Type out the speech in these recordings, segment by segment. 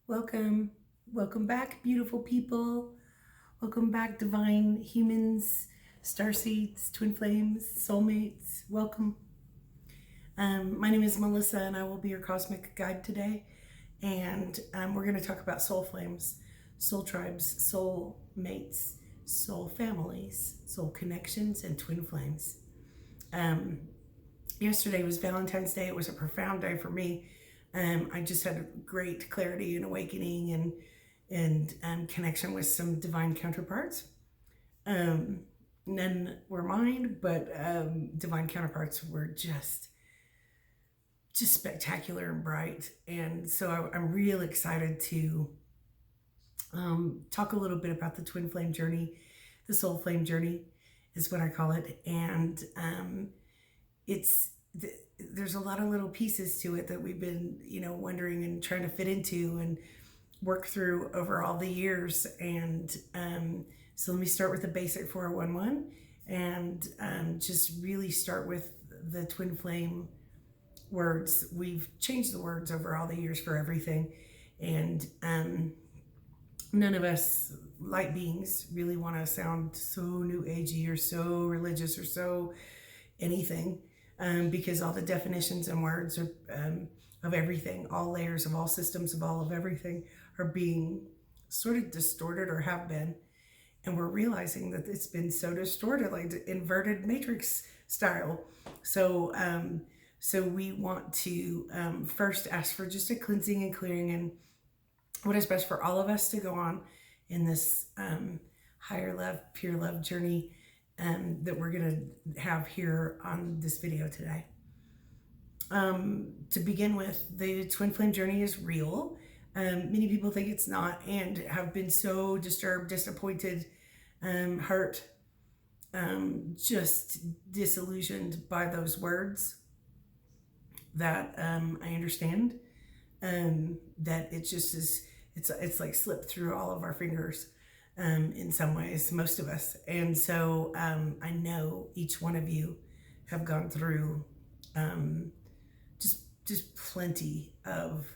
Welcome. Welcome back, beautiful people. Welcome back, divine humans, starseeds, twin flames, soulmates. Welcome. My name is Melissa, and I will be your cosmic guide today. And we're going to talk about soul flames, soul tribes, soul mates, soul families, soul connections, and twin flames. Yesterday was Valentine's Day. It was a profound day for me. I just had great clarity and awakening and connection with some divine counterparts. None were mine, but divine counterparts were just spectacular and bright. And so I'm real excited to talk a little bit about the twin flame journey, the soul flame journey is what I call it. And there's a lot of little pieces to it that we've been, wondering and trying to fit into and work through over all the years. And so let me start with the basic 411 and just really start with the twin flame words. We've changed the words over all the years for everything. And none of us light beings really want to sound so new agey or so religious or so anything. Because all the definitions and words are, of everything, all layers of all systems of all of everything are being sort of distorted or have been. And we're realizing that it's been so distorted, like the inverted matrix style. So we want to first ask for just a cleansing and clearing and what is best for all of us to go on in this higher love, pure love journey that we're going to have here on this video today. To begin with, the twin flame journey is real. Many people think it's not and have been so disturbed, disappointed, hurt, just disillusioned by those words that I understand that it just is, it's like slipped through all of our fingers. In some ways, most of us. And so I know each one of you have gone through just plenty of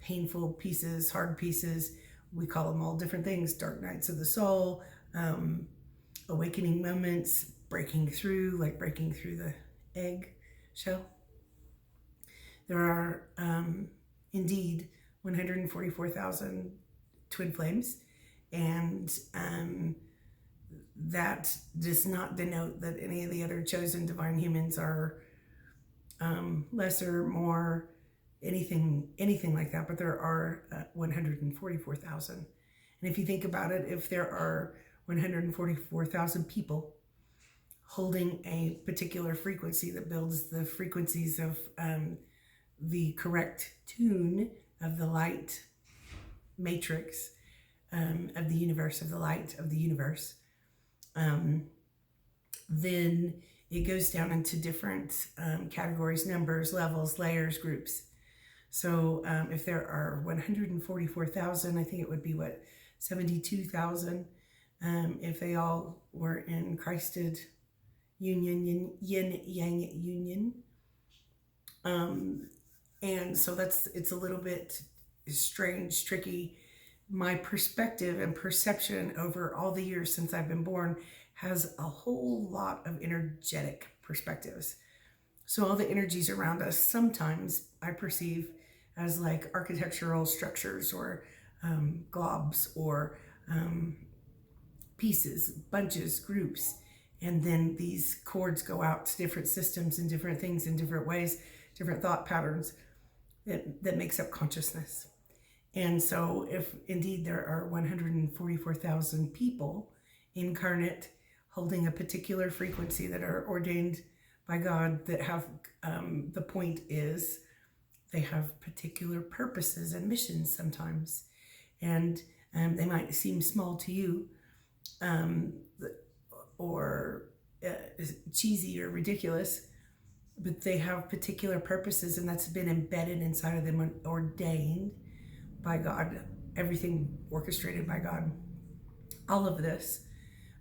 painful pieces, hard pieces. We call them all different things: dark nights of the soul, awakening moments, breaking through, like breaking through the egg shell. There are indeed 144,000 twin flames. And that does not denote that any of the other chosen divine humans are lesser, more, anything like that. But there are 144,000. And if you think about it, if there are 144,000 people holding a particular frequency that builds the frequencies of the correct tune of the light matrix, of the universe, of the light of the universe, then it goes down into different categories, numbers, levels, layers, groups. So if there are 144,000, I think it would be 72,000 if they all were in Christed union, yin yang union. And so it's a little bit strange, tricky. My perspective and perception over all the years since I've been born has a whole lot of energetic perspectives. So all the energies around us sometimes I perceive as like architectural structures or globs or pieces, bunches, groups. And then these cords go out to different systems and different things in different ways, different thought patterns that makes up consciousness. And so if indeed there are 144,000 people incarnate holding a particular frequency that are ordained by God, that have, the point is they have particular purposes and missions sometimes. And they might seem small to you or cheesy or ridiculous, but they have particular purposes, and that's been embedded inside of them and ordained by God, everything orchestrated by God. All of this,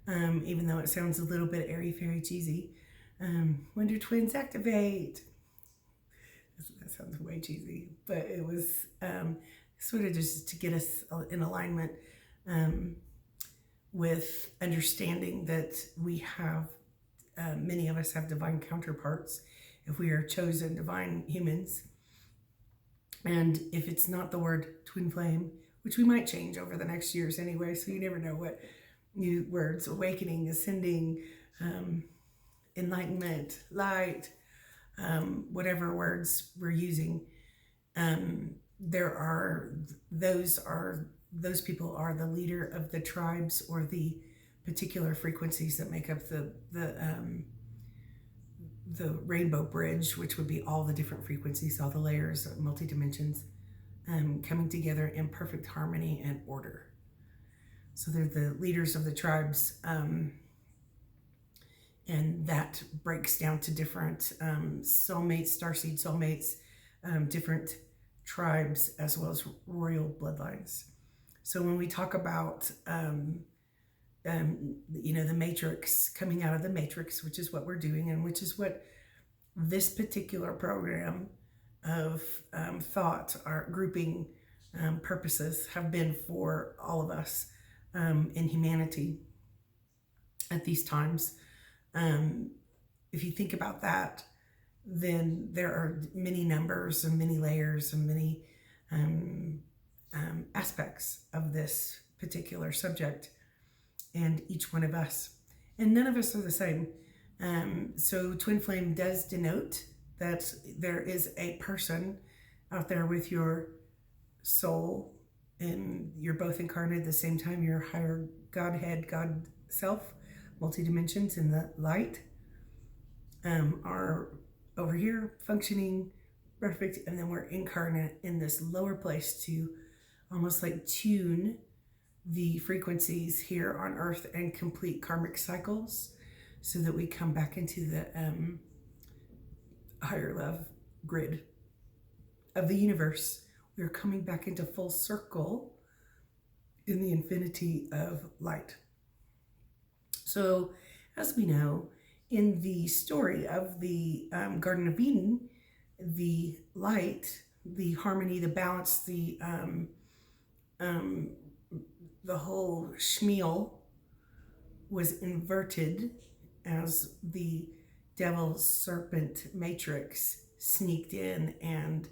even though it sounds a little bit airy, fairy, cheesy, Wonder Twins activate. That sounds way cheesy, but it was sort of just to get us in alignment with understanding that we have, many of us have divine counterparts if we are chosen divine humans. And if it's not the word twin flame, which we might change over the next years anyway, so you never know what new words, awakening, ascending, enlightenment, light, whatever words we're using, those people are the leader of the tribes or the particular frequencies that make up the rainbow bridge, which would be all the different frequencies, all the layers, multi-dimensions, coming together in perfect harmony and order. So they're the leaders of the tribes, and that breaks down to different soulmates, starseed soulmates, different tribes, as well as royal bloodlines. So when we talk about the matrix, coming out of the matrix, which is what we're doing, and which is what this particular program of thought, our grouping purposes have been for all of us in humanity at these times. If you think about that, then there are many numbers and many layers and many aspects of this particular subject, and each one of us, and none of us are the same. So twin flame does denote that there is a person out there with your soul, and you're both incarnated at the same time. Your higher Godhead, God self, multi-dimensions in the light, are over here functioning perfect, and then we're incarnate in this lower place to almost like tune the frequencies here on earth and complete karmic cycles, so that we come back into the higher love grid of the universe. We're coming back into full circle in the infinity of light. So as we know, in the story of the Garden of Eden, the light, the harmony, the balance, the whole schmeal was inverted as the devil's serpent matrix sneaked in and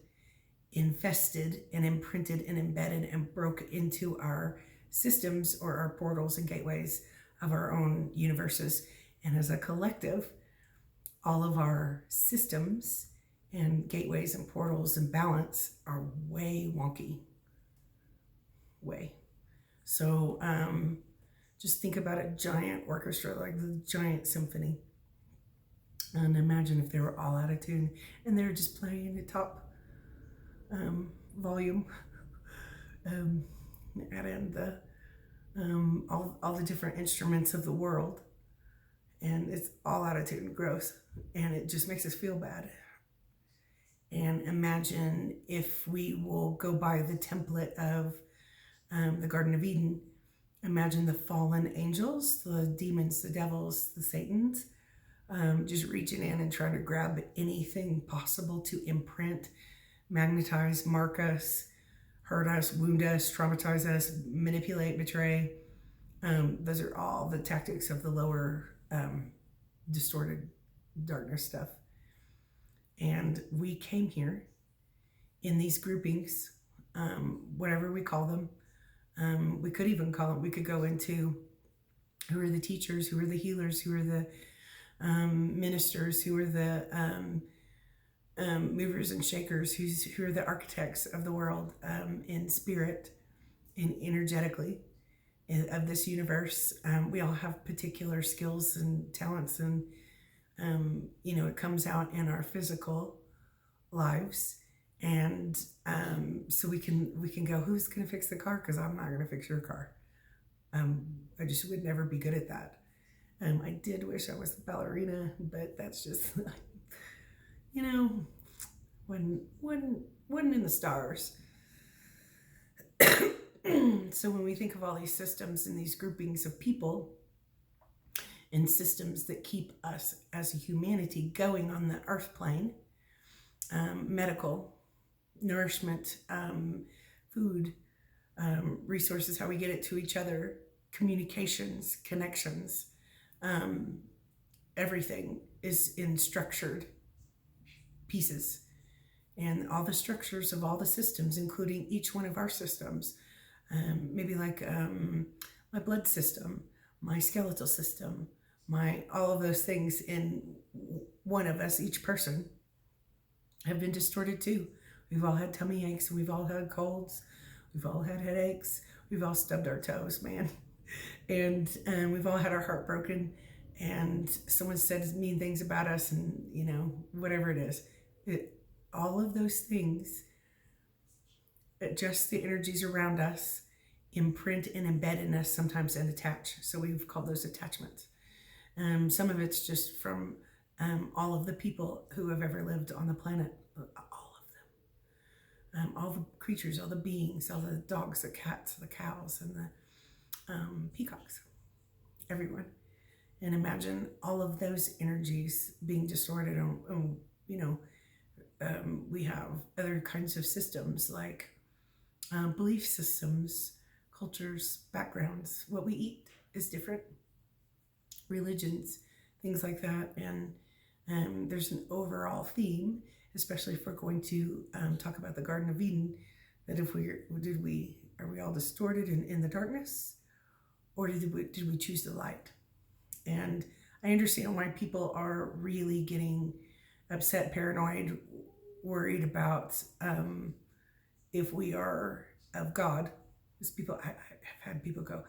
infested and imprinted and embedded and broke into our systems, or our portals and gateways of our own universes. And as a collective, all of our systems and gateways and portals and balance are way wonky. Way. So just think about a giant orchestra, like the giant symphony. And imagine if they were all out of tune and they were just playing at top volume, add in the all the different instruments of the world, and it's all out of tune, gross, and it just makes us feel bad. And imagine if we will go by the template of the Garden of Eden. Imagine the fallen angels, the demons, the devils, the Satans, just reaching in and trying to grab anything possible to imprint, magnetize, mark us, hurt us, wound us, traumatize us, manipulate, betray. Those are all the tactics of the lower distorted darkness stuff. And we came here in these groupings, whatever we call them. We could even call it, we could go into who are the teachers, who are the healers, who are the ministers, who are the movers and shakers, who are the architects of the world, in spirit and energetically of this universe. We all have particular skills and talents, and it comes out in our physical lives. And so we can go, who's going to fix the car? Because I'm not going to fix your car. I just would never be good at that. I did wish I was a ballerina, but that's just, wasn't in the stars. So when we think of all these systems and these groupings of people and systems that keep us as a humanity going on the earth plane, medical, nourishment, food, resources, how we get it to each other, communications, connections, um, everything is in structured pieces. And all the structures of all the systems, including each one of our systems, maybe like my blood system, my skeletal system, my all of those things in one of us, each person, have been distorted too. We've all had tummy aches, we've all had colds, we've all had headaches, we've all stubbed our toes, man. And we've all had our heart broken, and someone said mean things about us, and whatever it is. All of those things, just the energies around us, imprint and embed in us sometimes and attach. So we've called those attachments. Some of it's just from all of the people who have ever lived on the planet, all of them, all the creatures, all the beings, all the dogs, the cats, the cows, and the peacocks, everyone. And imagine all of those energies being distorted. And we have other kinds of systems like belief systems, cultures, backgrounds. What we eat is different. Religions, things like that. And there's an overall theme, especially if we're going to talk about the Garden of Eden, that if are we all distorted in the darkness, or did we choose the light? And I understand why people are really getting upset, paranoid, worried about if we are of God. Because people, I have had people go,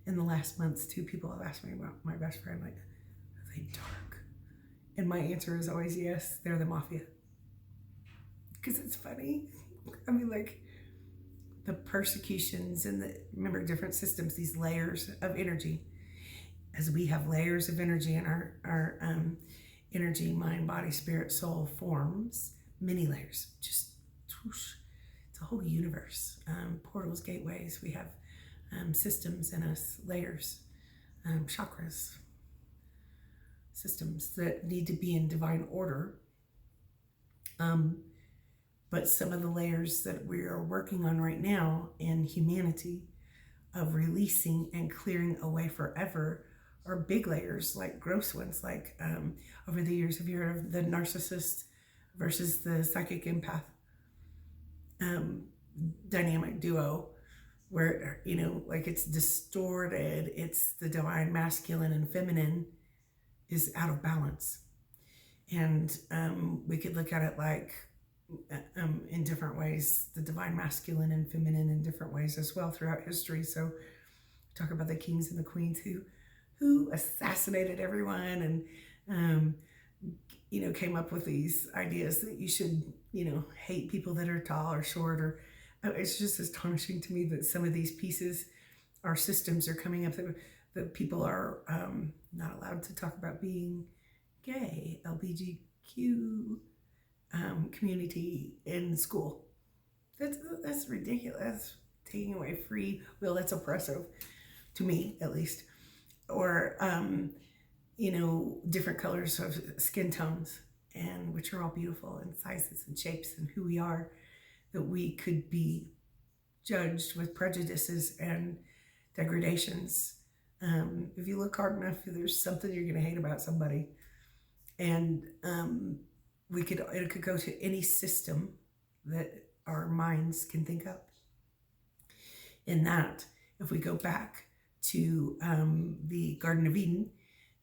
in the last months, 2 people have asked me about my best friend, like, are they dark? And my answer is always yes, they're the mafia. Because it's funny. I mean, like, the persecutions and remember, different systems, these layers of energy. As we have layers of energy in our energy, mind, body, spirit, soul forms, many layers, just whoosh, it's a whole universe. Portals, gateways, we have systems in us, layers, chakras, systems that need to be in divine order. But some of the layers that we are working on right now in humanity of releasing and clearing away forever are big layers, like gross ones, like over the years, have you heard of the narcissist versus the psychic empath dynamic duo, where, like, it's distorted, it's the divine masculine and feminine is out of balance. And we could look at it like in different ways, the divine masculine and feminine in different ways as well throughout history. So talk about the kings and the queens who assassinated everyone and came up with these ideas that you should hate people that are tall or short, or it's just astonishing to me that some of these pieces, our systems, are coming up that people are not allowed to talk about being gay, LGBTQ community in school. That's ridiculous. That's taking away free will. That's oppressive to me, at least. Or different colors of skin tones, and which are all beautiful, and sizes and shapes and who we are, that we could be judged with prejudices and degradations. If you look hard enough, there's something you're going to hate about somebody. And it could go to any system that our minds can think of. In that, if we go back to the Garden of Eden,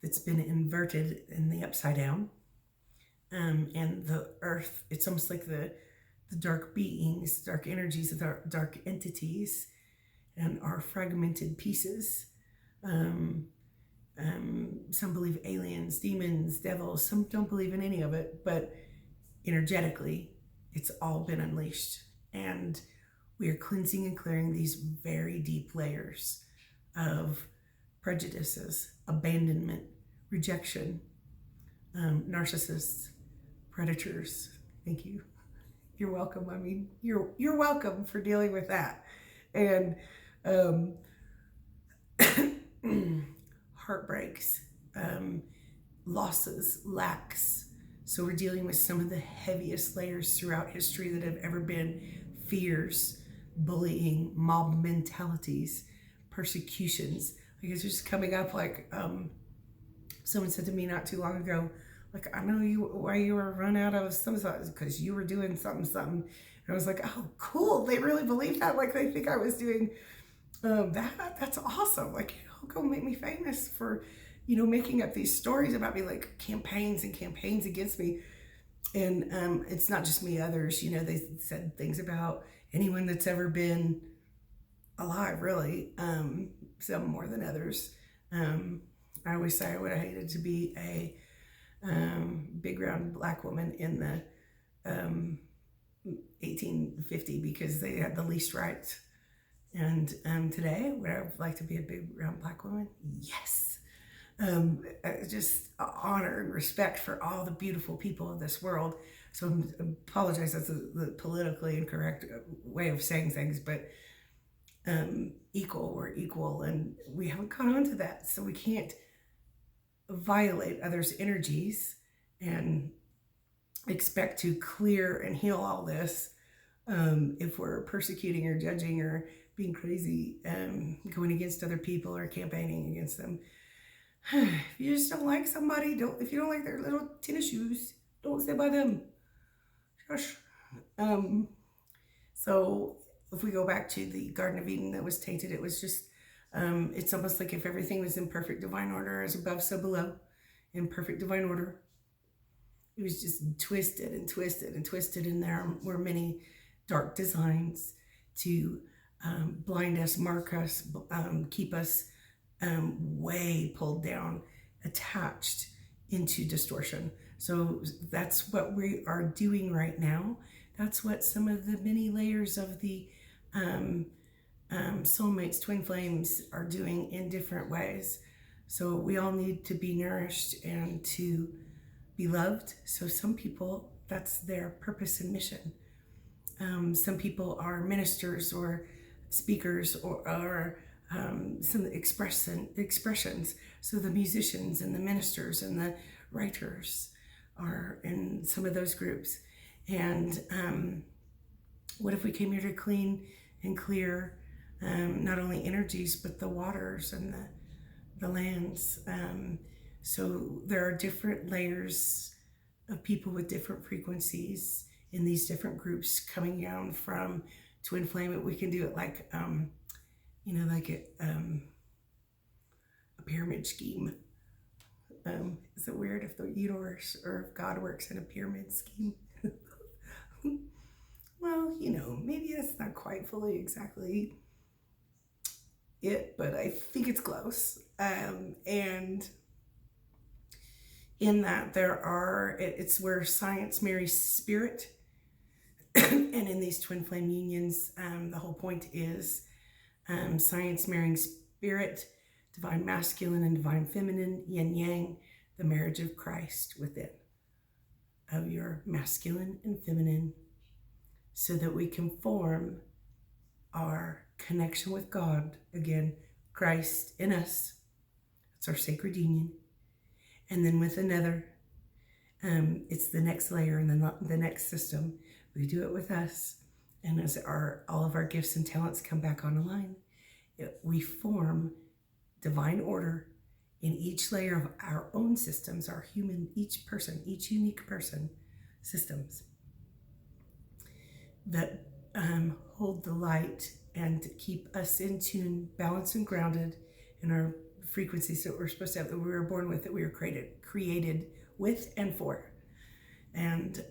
that's been inverted in the upside down, and the earth, it's almost like the dark beings, dark energies, the dark entities, and our fragmented pieces. Some believe aliens, demons, devils. Some don't believe in any of it, but energetically, it's all been unleashed. And we are cleansing and clearing these very deep layers of prejudices, abandonment, rejection, narcissists, predators. Thank you. You're welcome. I mean, you're welcome for dealing with that. And heartbreaks, losses, lacks, So we're dealing with some of the heaviest layers throughout history that have ever been: fears, bullying, mob mentalities, persecutions. Like, it's just coming up. Like, someone said to me not too long ago, like, I know you why you were run out of some because you were doing something. And I was like, oh, cool. They really believe that. Like, they think I was doing that. That's awesome. Like, go make me famous for, making up these stories about me, like campaigns and campaigns against me. And it's not just me, others, they said things about anyone that's ever been alive, really, some more than others. I always say I would have hated to be a big round black woman in the 1850 because they had the least rights. And today, would I like to be a big round black woman? Yes. Just honor and respect for all the beautiful people of this world. So I apologize, that's the politically incorrect way of saying things, but we're equal, and we haven't caught on to that. So we can't violate others' energies and expect to clear and heal all this if we're persecuting or judging or being crazy, going against other people or campaigning against them. If you just don't like somebody, if you don't like their little tennis shoes, don't sit by them. Shush. So if we go back to the Garden of Eden that was tainted, it was just, it's almost like if everything was in perfect divine order, as above, so below, in perfect divine order. It was just twisted and twisted and twisted, and there were many dark designs to blind us, mark us, keep us way pulled down, attached into distortion. So that's what we are doing right now. That's what some of the many layers of the soulmates, twin flames, are doing in different ways. So we all need to be nourished and to be loved. So some people, that's their purpose and mission. Some people are ministers or speakers or some expressions. So the musicians and the ministers and the writers are in some of those groups. And what if we came here to clean and clear not only energies, but the waters and the lands. So there are different layers of people with different frequencies in these different groups coming down from twin flame. We can do it like, like a pyramid scheme. Is it weird if the universe or if God works in a pyramid scheme? Well, maybe that's not quite fully exactly it, but I think it's close. And in that it's where science marries spirit. And in these twin flame unions, the whole point is science marrying spirit, divine masculine and divine feminine, yin yang, the marriage of Christ within, of your masculine and feminine, so that we can form our connection with God, again, Christ in us. It's our sacred union. And then with another, it's the next layer and then the next system. We do it with us. And as all of our gifts and talents come back online, we form divine order in each layer of our own systems, our human, each unique person systems that hold the light and keep us in tune, balanced and grounded in our frequencies that we're supposed to have, that we were born with, that we were created with and for. And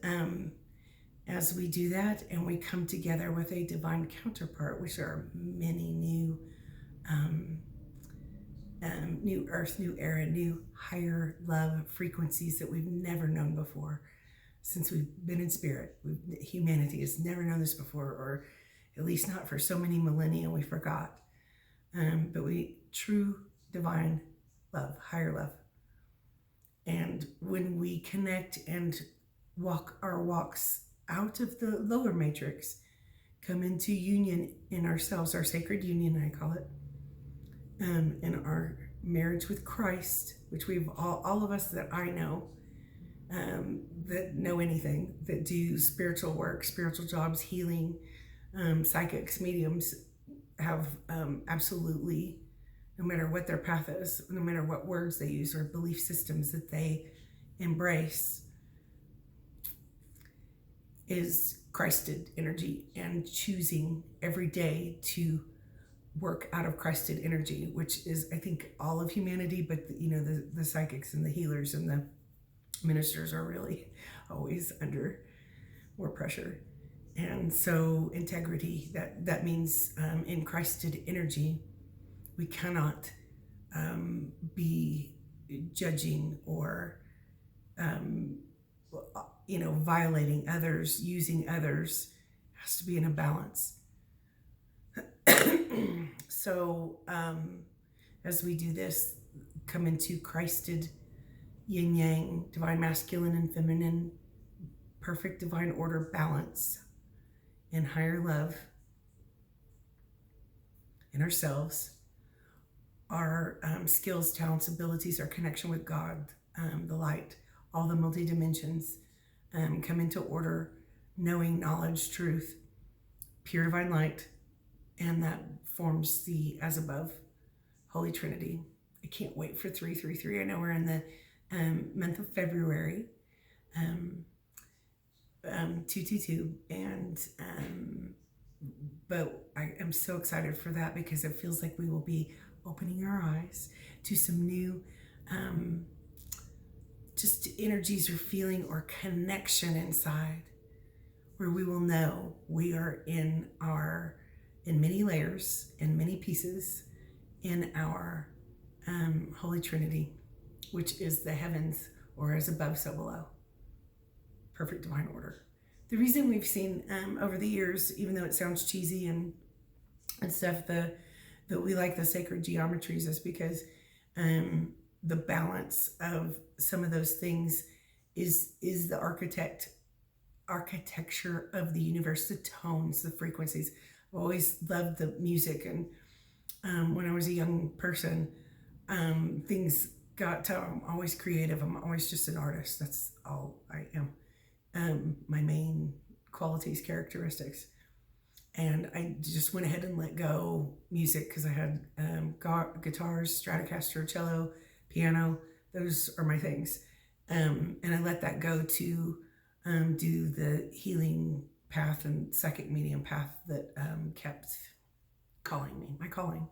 as we do that and we come together with a divine counterpart, which are many new earth, new era, new higher love frequencies that we've never known before since we've been in spirit. Humanity has never known this before, or at least not for so many millennia. We forgot. But true divine love, higher love. And when we connect and walk our walks out of the lower matrix, come into union in ourselves, our sacred union, I call it, in our marriage with Christ, which we've all of us that I know that know anything, that do spiritual work, spiritual jobs, healing, psychics, mediums, have absolutely, no matter what their path is, no matter what words they use or belief systems that they embrace, is Christed energy, and choosing every day to work out of Christed energy, which is, I think, all of humanity, but the psychics and the healers and the ministers are really always under more pressure. And so integrity, that means in Christed energy, we cannot be judging or violating others, using others. It has to be in a balance. So as we do this, come into Christed yin yang, divine masculine and feminine, perfect divine order, balance, and higher love in ourselves, our skills, talents, abilities, our connection with God, the light, all the multi-dimensions come into order, knowing, knowledge, truth, pure divine light, and that forms the as above Holy Trinity. I can't wait for 333. I know we're in the month of February, 222, and but I am so excited for that because it feels like we will be opening our eyes to some new just energies or feeling or connection inside, where we will know we are in many layers, in many pieces, in our Holy Trinity, which is the heavens, or as above, so below. Perfect divine order. The reason we've seen over the years, even though it sounds cheesy and stuff, that we like the sacred geometries is because the balance of some of those things is the architecture of the universe, the tones, the frequencies. I've always loved the music, and when I was a young person, things got to, I'm always creative. I'm always just an artist. That's all I am. My main qualities, characteristics. And I just went ahead and let go music because I had guitars, Stratocaster, cello, piano. Those are my things. And I let that go to do the healing path and psychic medium path that kept calling me, my calling.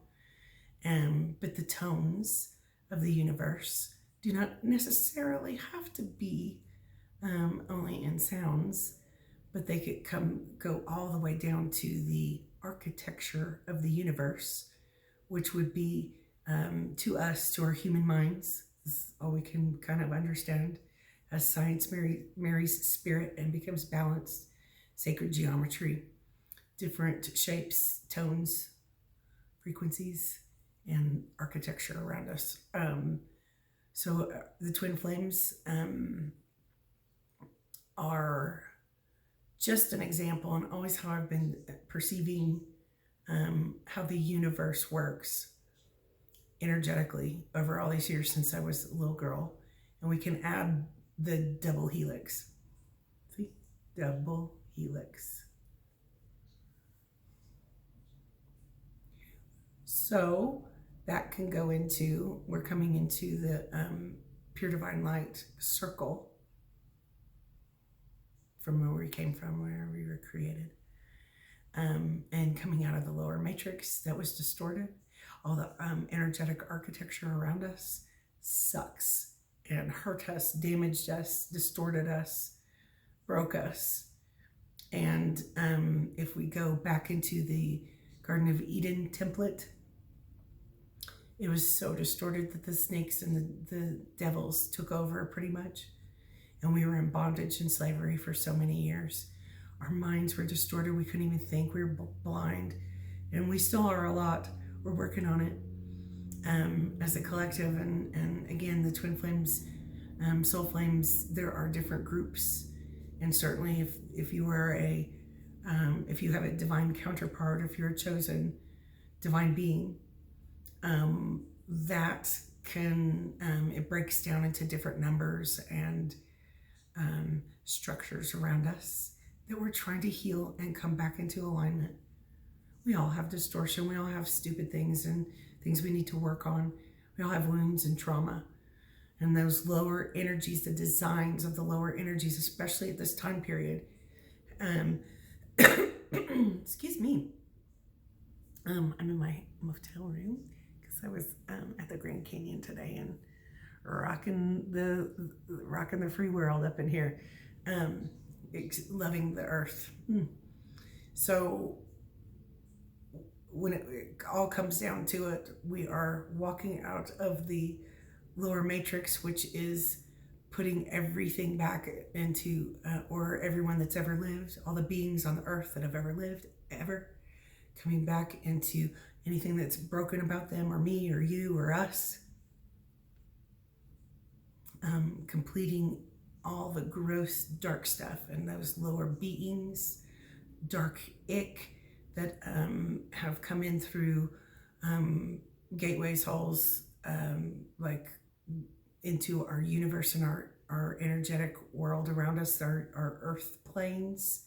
But the tones of the universe do not necessarily have to be only in sounds, but they could go all the way down to the architecture of the universe, which would be to us, to our human minds, is all we can kind of understand as science marries spirit and becomes balanced. Sacred geometry, different shapes, tones, frequencies, and architecture around us. So the twin flames are just an example, and always how I've been perceiving how the universe works energetically over all these years since I was a little girl. And we can add the double helix. See? Double helix. So that can go into, we're coming into the pure divine light circle from where we came from, where we were created, and coming out of the lower matrix that was distorted. All the energetic architecture around us sucks and hurt us, damaged us, distorted us, broke us. And if we go back into the Garden of Eden template, it was so distorted that the snakes and the devils took over pretty much. And we were in bondage and slavery for so many years. Our minds were distorted. We couldn't even think. We were blind. And we still are a lot. We're working on it as a collective. And again, the twin flames, soul flames, there are different groups. And certainly if you are if you have a divine counterpart, if you're a chosen divine being, that can, it breaks down into different numbers, and structures around us that we're trying to heal and come back into alignment. We all have distortion. We all have stupid things and things we need to work on. We all have wounds and trauma. And those lower energies, the designs of the lower energies, especially at this time period. Excuse me. I'm in my motel room because I was at the Grand Canyon today and rocking the free world up in here, loving the earth. So when it all comes down to it, we are walking out of the lower matrix, which is putting everything back into, or everyone that's ever lived, all the beings on the earth that have ever lived, ever, coming back into anything that's broken about them or me or you or us. Completing all the gross dark stuff and those lower beings, dark ick that have come in through gateways, halls, like into our universe and our energetic world around us, our earth planes.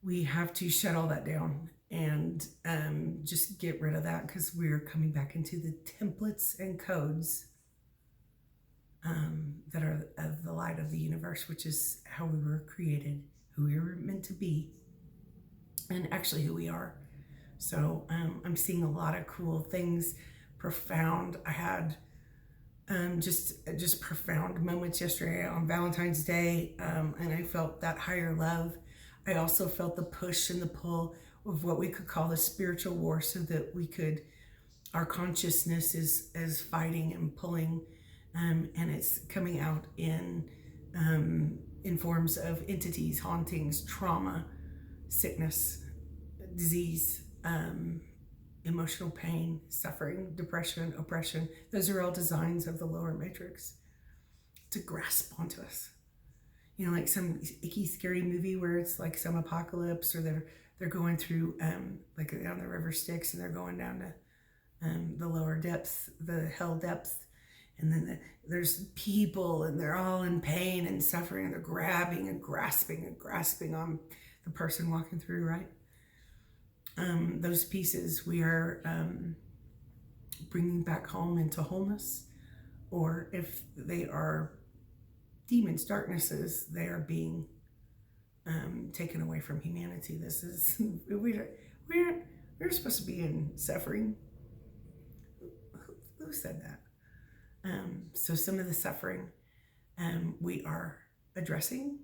We have to shut all that down and just get rid of that, because we're coming back into the templates and codes that are of the light of the universe, which is how we were created, who we were meant to be, and actually who we are. So I'm seeing a lot of cool things, profound. I had just profound moments yesterday on Valentine's Day, and I felt that higher love. I also felt the push and the pull of what we could call the spiritual war, so that we could, our consciousness is fighting and pulling, and it's coming out in forms of entities, hauntings, trauma, sickness, disease, emotional pain, suffering, depression, oppression. Those are all designs of the lower matrix to grasp onto us. You know, like some icky, scary movie where it's like some apocalypse, or they're going through like down the river Styx, and they're going down to the lower depths, the hell depths, and then there's people, and they're all in pain and suffering, and they're grabbing and grasping on the person walking through, right? Those pieces we are bringing back home into wholeness, or if they are demons, darknesses, they are being taken away from humanity. This is we're supposed to be in suffering. Who said that? So some of the suffering we are addressing,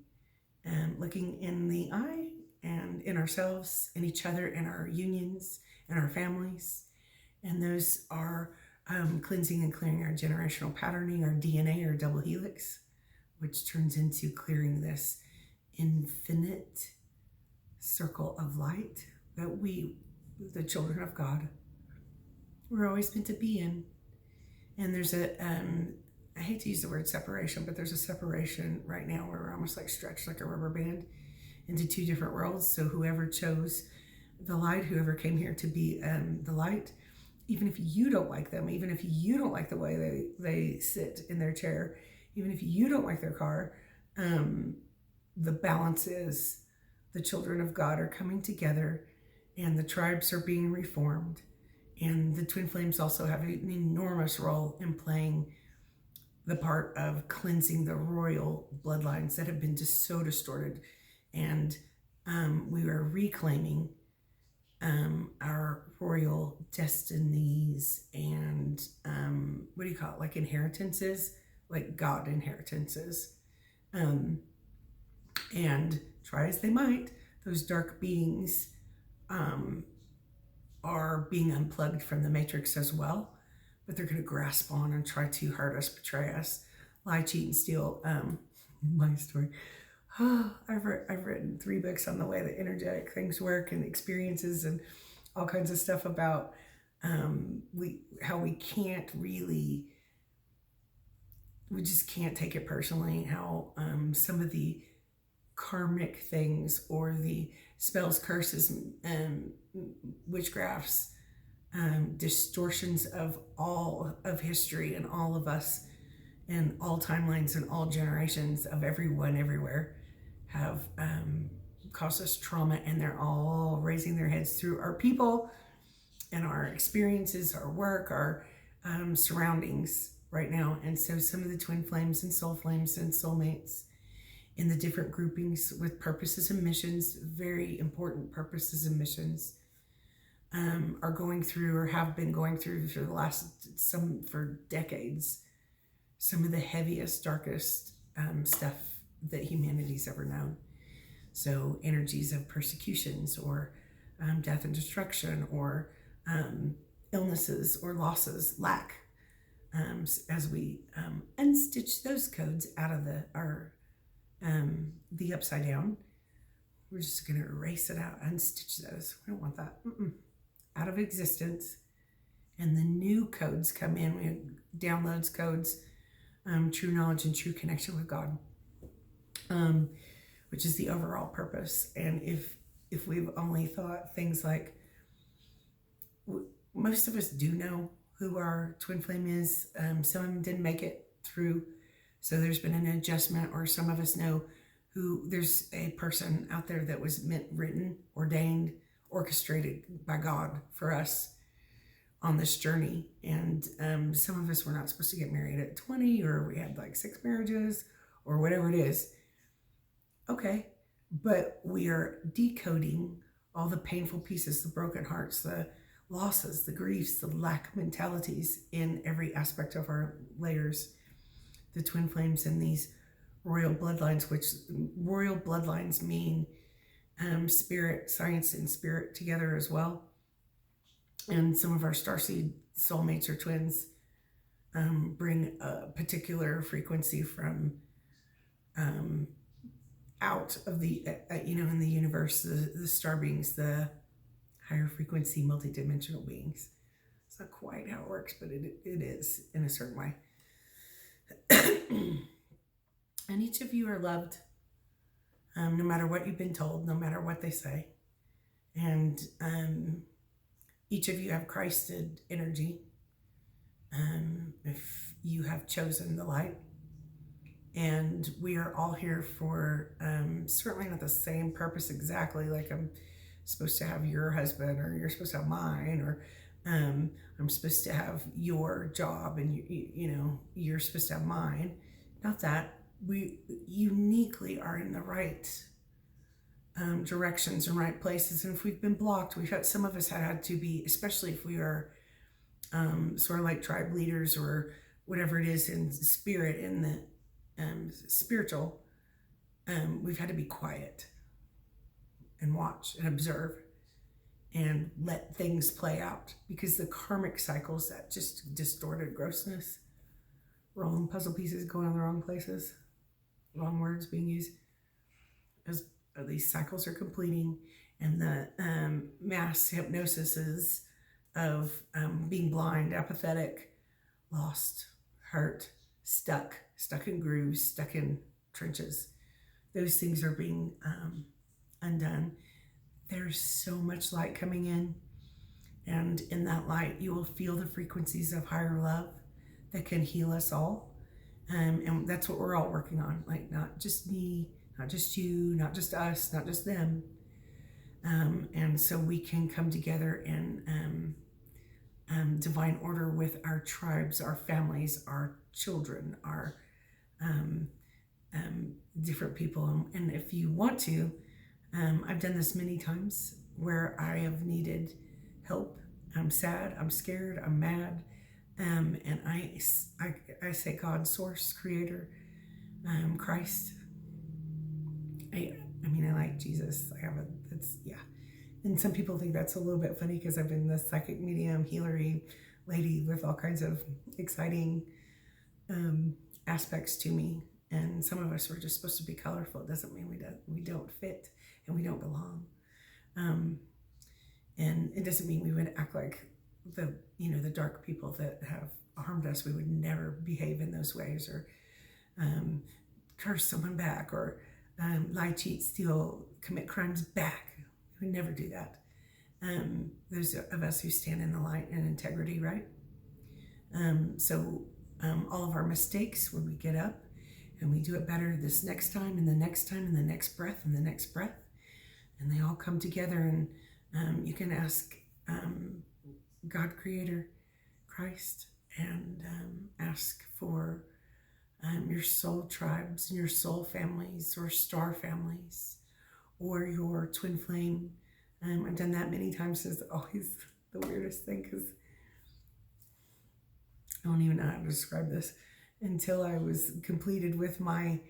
looking in the eye, and in ourselves, in each other, in our unions, in our families. And those are cleansing and clearing our generational patterning, our DNA, our double helix, which turns into clearing this infinite circle of light that we, the children of God, we're always meant to be in. And there's I hate to use the word separation, but there's a separation right now where we're almost like stretched like a rubber band into two different worlds. So whoever chose the light, whoever came here to be the light, even if you don't like them, even if you don't like the way they sit in their chair, even if you don't like their car, the balance is the children of God are coming together, and the tribes are being reformed. And the twin flames also have an enormous role in playing the part of cleansing the royal bloodlines that have been just so distorted. And we are reclaiming our royal destinies and what do you call it? Like inheritances, like God inheritances. And try as they might, those dark beings are being unplugged from the matrix as well. But they're going to grasp on and try to hurt us, betray us, lie, cheat, and steal. My story. I've written 3 books on the way that energetic things work, and experiences, and all kinds of stuff about how we can't really, we just can't take it personally, how some of the karmic things or the spells, curses, and witchcrafts, distortions of all of history and all of us and all timelines and all generations of everyone everywhere have caused us trauma, and they're all raising their heads through our people and our experiences, our work, our surroundings right now. And so some of the twin flames and soul flames and soulmates in the different groupings with purposes and missions, very important purposes and missions, are going through or have been going through for the last, for decades, some of the heaviest, darkest stuff that humanity's ever known. So energies of persecutions or death and destruction, or illnesses or losses, lack, as we unstitch those codes out of the upside down. We're just going to erase it out, unstitch those. We don't want that. Out of existence. And the new codes come in. We downloads codes, true knowledge and true connection with God, which is the overall purpose. And if we've only thought things like, most of us do know who our twin flame is. Some of them didn't make it through, so there's been an adjustment, or some of us know who there's a person out there that was written, ordained, orchestrated by God for us on this journey. And some of us were not supposed to get married at 20, or we had like 6 marriages, or whatever it is. Okay, but we are decoding all the painful pieces, the broken hearts, the losses, the griefs, the lack mentalities in every aspect of our layers, the twin flames and these royal bloodlines, which royal bloodlines mean spirit, science and spirit together as well. And some of our starseed soulmates or twins bring a particular frequency from out of the, in the universe, the star beings, the higher frequency multidimensional beings. It's not quite how it works, but it is in a certain way. And each of you are loved, no matter what you've been told, no matter what they say. And each of you have Christed energy, if you have chosen the light. And we are all here for certainly not the same purpose exactly, like I'm supposed to have your husband, or you're supposed to have mine, or I'm supposed to have your job, and you're supposed to have mine. Not that. We uniquely are in the right directions and right places. And if we've been blocked, some of us had to be, especially if we are sort of like tribe leaders or whatever it is in spirit, in the spiritual, we've had to be quiet and watch and observe and let things play out, because the karmic cycles, that just distorted grossness, wrong puzzle pieces going on the wrong places, wrong words being used, as these cycles are completing, and the mass hypnosises of being blind, apathetic, lost, hurt, stuck in grooves, stuck in trenches. Those things are being undone. There's so much light coming in, and in that light you will feel the frequencies of higher love that can heal us all. And that's what we're all working on, like not just me, not just you, not just us, not just them. And so we can come together in divine order with our tribes, our families, our children, our different people. And if you want to, I've done this many times where I have needed help. I'm sad, I'm scared, I'm mad. And I say God, source, creator, Christ. I like Jesus. And some people think that's a little bit funny because I've been the psychic medium, healery lady with all kinds of exciting aspects to me. And some of us were just supposed to be colorful. It doesn't mean we don't fit and we don't belong. And it doesn't mean we would act like the dark people that have harmed us. We would never behave in those ways, or curse someone back, or lie, cheat, steal, commit crimes back. We would never do that. Those of us who stand in the light and integrity, right? So all of our mistakes when we get up, and we do it better this next time and the next time and the next breath and the next breath. And they all come together, and you can ask God, Creator, Christ, and ask for your soul tribes and your soul families or star families or your twin flame. I've done that many times. It's always the weirdest thing because I don't even know how to describe this until I was completed with my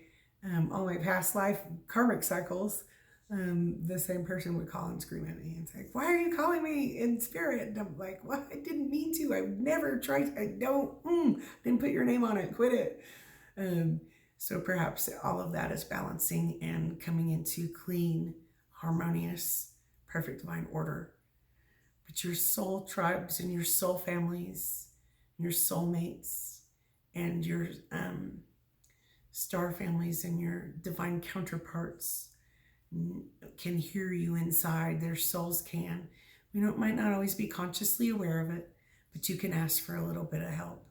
all my past life karmic cycles. The same person would call and scream at me and say, "Why are you calling me in spirit?" And I'm like, "Well, I didn't mean to. I never tried. I didn't put your name on it. Quit it." So perhaps all of that is balancing and coming into clean, harmonious, perfect divine order. But your soul tribes and your soul families, your soulmates, and your star families and your divine counterparts can hear you inside. Their souls can. Might not always be consciously aware of it, but you can ask for a little bit of help.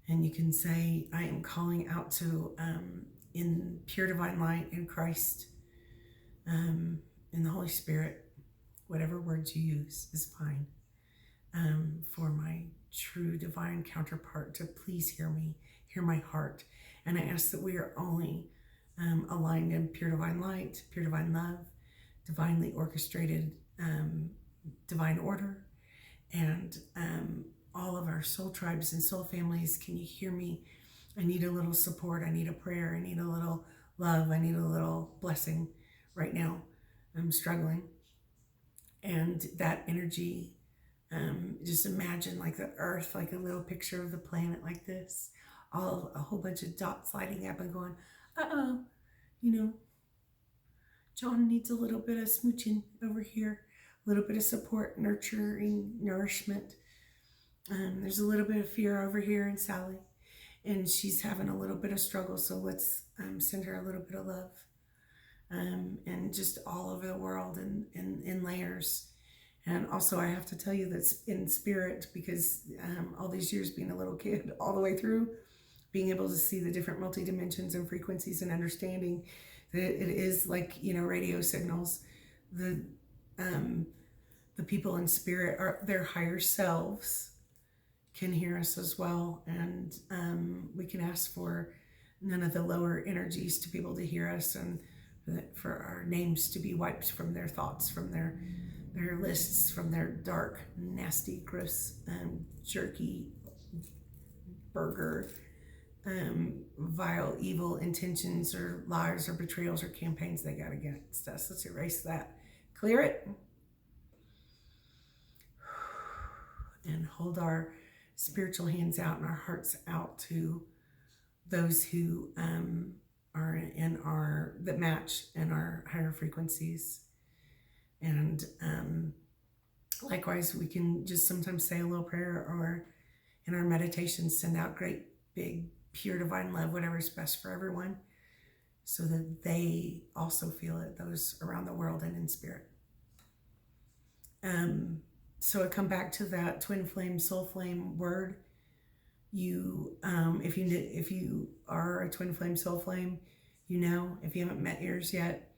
And you can say, I am calling out to, in pure divine light, in Christ, in the Holy Spirit, whatever words you use is fine, for my true divine counterpart to please hear me, hear my heart. And I ask that we are only aligned in pure divine light, pure divine love, divinely orchestrated divine order, and all of our soul tribes and soul families. Can you hear me? I need a little support. I need a prayer. I need a little love. I need a little blessing right now. I'm struggling. And that energy, just imagine like the earth, like a little picture of the planet like this, a whole bunch of dots lighting up and going, John needs a little bit of smooching over here, a little bit of support, nurturing, nourishment. There's a little bit of fear over here in Sally, and she's having a little bit of struggle. So let's send her a little bit of love, and just all over the world and in layers. And also, I have to tell you that in spirit, because all these years being a little kid all the way through, being able to see the different multi-dimensions and frequencies and understanding that it is like, radio signals. The people in spirit, are their higher selves, can hear us as well. And we can ask for none of the lower energies to be able to hear us, and for our names to be wiped from their thoughts, from their lists, from their dark, nasty, gross, jerky, burger, vile, evil intentions or lies or betrayals or campaigns they got against us. Let's erase that. Clear it. And hold our spiritual hands out and our hearts out to those who are that match in our higher frequencies. And likewise, we can just sometimes say a little prayer, or in our meditations send out great big pure divine love, whatever's best for everyone, so that they also feel it, those around the world and in spirit. So I come back to that twin flame, soul flame word. You, if you are a twin flame, soul flame, if you haven't met yours yet,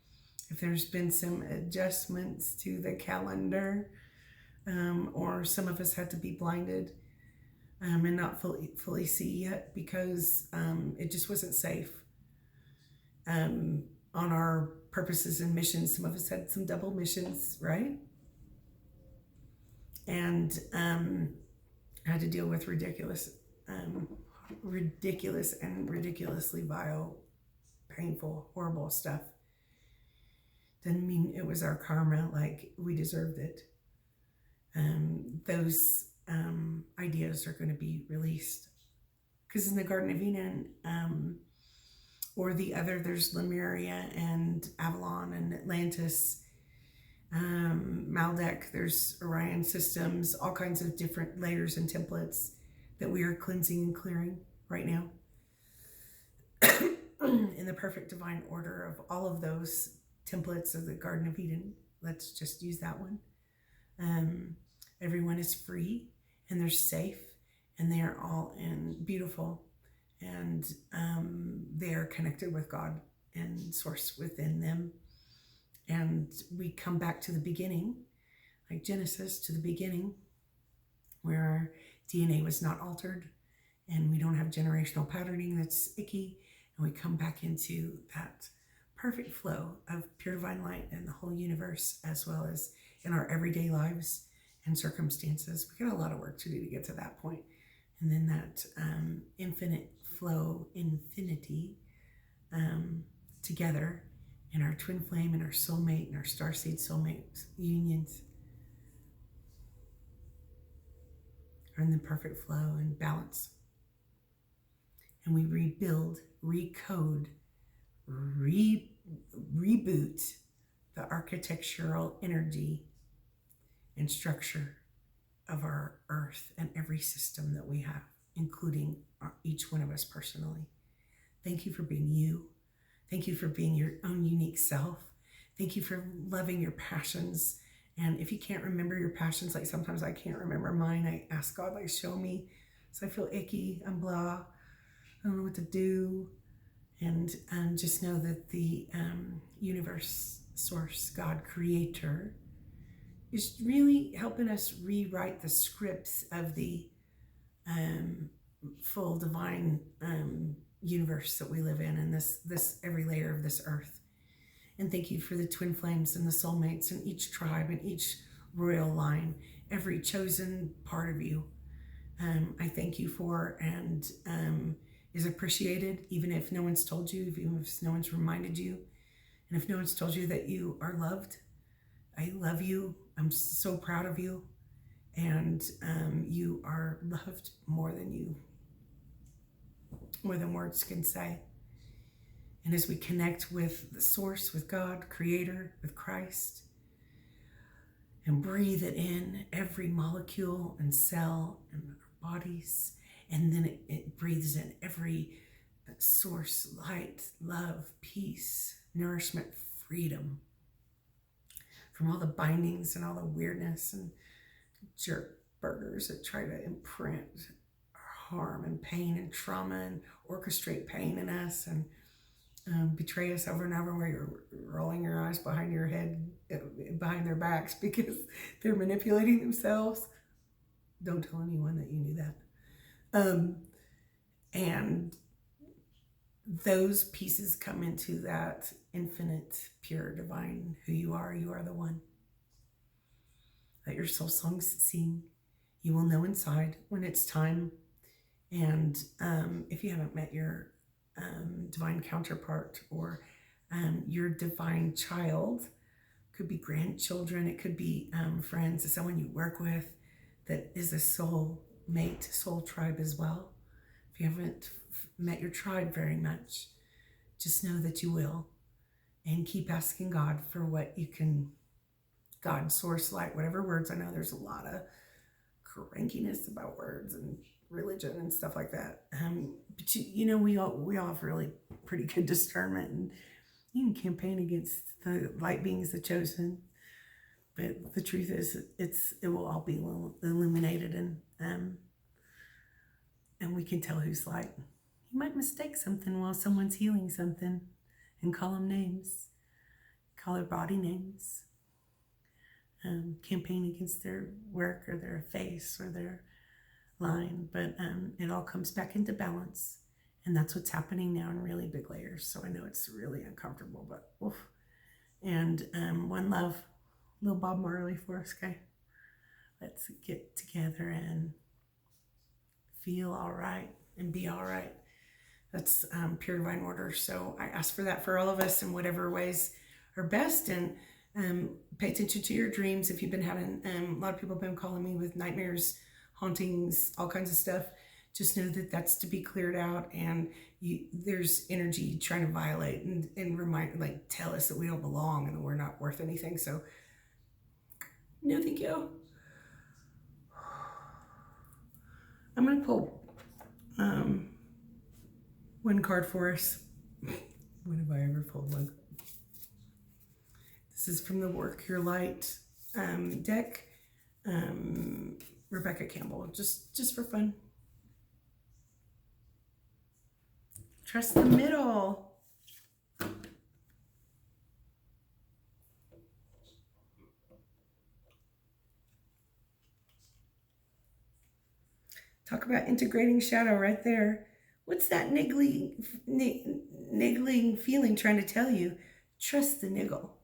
if there's been some adjustments to the calendar, or some of us had to be blinded, and not fully see yet because it just wasn't safe. On our purposes and missions, some of us had some double missions, right? And had to deal with ridiculous and ridiculously vile, painful, horrible stuff. Doesn't mean it was our karma, like we deserved it. Those ideas are going to be released, because in the Garden of Eden, or the other, there's Lemuria and Avalon and Atlantis, Maldek, there's Orion systems, all kinds of different layers and templates that we are cleansing and clearing right now in the perfect divine order of all of those templates of the Garden of Eden. Let's just use that one. Everyone is free and they're safe and they are all in beautiful, and they are connected with God and source within them. And we come back to the beginning, like Genesis, to the beginning, where our DNA was not altered and we don't have generational patterning that's icky. And we come back into that perfect flow of pure divine light in the whole universe, as well as in our everyday lives and circumstances. We got a lot of work to do to get to that point. And then that infinite flow, infinity, together in our twin flame and our soulmate and our starseed soulmate unions are in the perfect flow and balance. And we rebuild, recode, reboot the architectural energy and structure of our earth and every system that we have, including each one of us personally. Thank you for being you. Thank you for being your own unique self. Thank you for loving your passions. And if you can't remember your passions, like sometimes I can't remember mine, I ask God, like, show me. So I feel icky, I'm blah, I don't know what to do. And just know that the universe, source, God, creator, is really helping us rewrite the scripts of the full divine universe that we live in, and this every layer of this earth. And thank you for the twin flames and the soulmates and each tribe and each royal line, every chosen part of you. I thank you for, and is appreciated, even if no one's told you, even if no one's reminded you, and if no one's told you that you are loved. I love you. I'm so proud of you, and you are loved more than words can say. And as we connect with the source, with God, creator, with Christ, and breathe it in every molecule and cell in our bodies, and then it breathes in every source, light, love, peace, nourishment, freedom, from all the bindings and all the weirdness and jerk burgers that try to imprint harm and pain and trauma and orchestrate pain in us and betray us over and over, where you're rolling your eyes behind your head, behind their backs, because they're manipulating themselves. Don't tell anyone that you knew that. And those pieces come into that infinite, pure, divine who you are. You are the one. Let your soul songs sing. You will know inside when it's time. And if you haven't met your divine counterpart, or your divine child, could be grandchildren, it could be friends, someone you work with that is a soul mate, soul tribe as well. If you haven't met your tribe very much, just know that you will, and keep asking God for what you can. God, source, light, whatever words. I know there's a lot of crankiness about words and religion and stuff like that. But you know, we all have really pretty good discernment, and you can campaign against the light beings, the chosen. But the truth is, it will all be illuminated, and we can tell who's light. You might mistake something while someone's healing something, and call them names, call their body names. Campaign against their work or their face or their line, but it all comes back into balance, and that's what's happening now in really big layers. So I know it's really uncomfortable, but oof. And one love, little Bob Marley for us, okay? Let's get together and feel all right and be all right. That's pure divine order. So I ask for that for all of us in whatever ways are best. And pay attention to your dreams. If you've been having, a lot of people have been calling me with nightmares, hauntings, all kinds of stuff. Just know that that's to be cleared out, and there's energy trying to violate and remind, like, tell us that we don't belong and that we're not worth anything. So, no, thank you. I'm going to pull one card for us. When have I ever pulled one? This is from the Work Your Light deck. Rebecca Campbell, just for fun. Trust the middle. Talk about integrating shadow right there. What's that niggling feeling trying to tell you? Trust the niggle.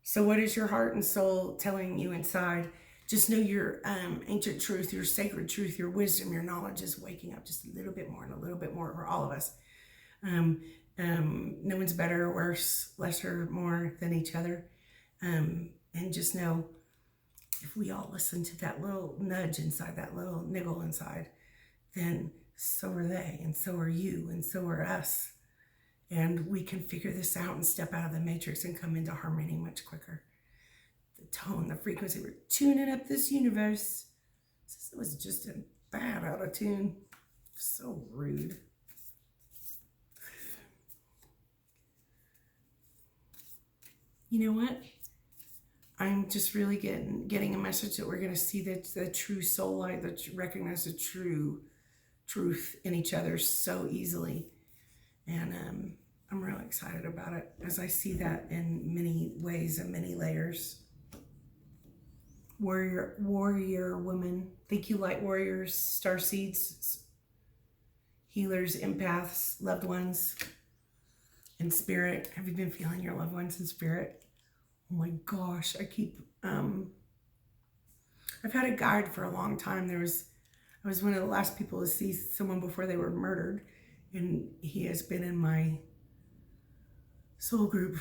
So, what is your heart and soul telling you inside? Just know your ancient truth, your sacred truth, your wisdom, your knowledge is waking up just a little bit more and a little bit more for all of us. Um, no one's better or worse, lesser, more than each other. And just know if we all listen to that little nudge inside, that little niggle inside, then so are they, and so are you, and so are us. And we can figure this out and step out of the matrix and come into harmony much quicker. The tone, the frequency, we're tuning up this universe. This was just a bad out of tune. So rude. You know what? I'm just really getting a message that we're going to see the true soul light, that recognize the true truth in each other so easily. And I'm really excited about it as I see that in many ways and many layers. Warrior woman. Thank you, light warriors, star seeds, healers, empaths, loved ones in spirit. Have you been feeling your loved ones in spirit? Oh my gosh, I've had a guide for a long time. I was one of the last people to see someone before they were murdered, and he has been in my soul group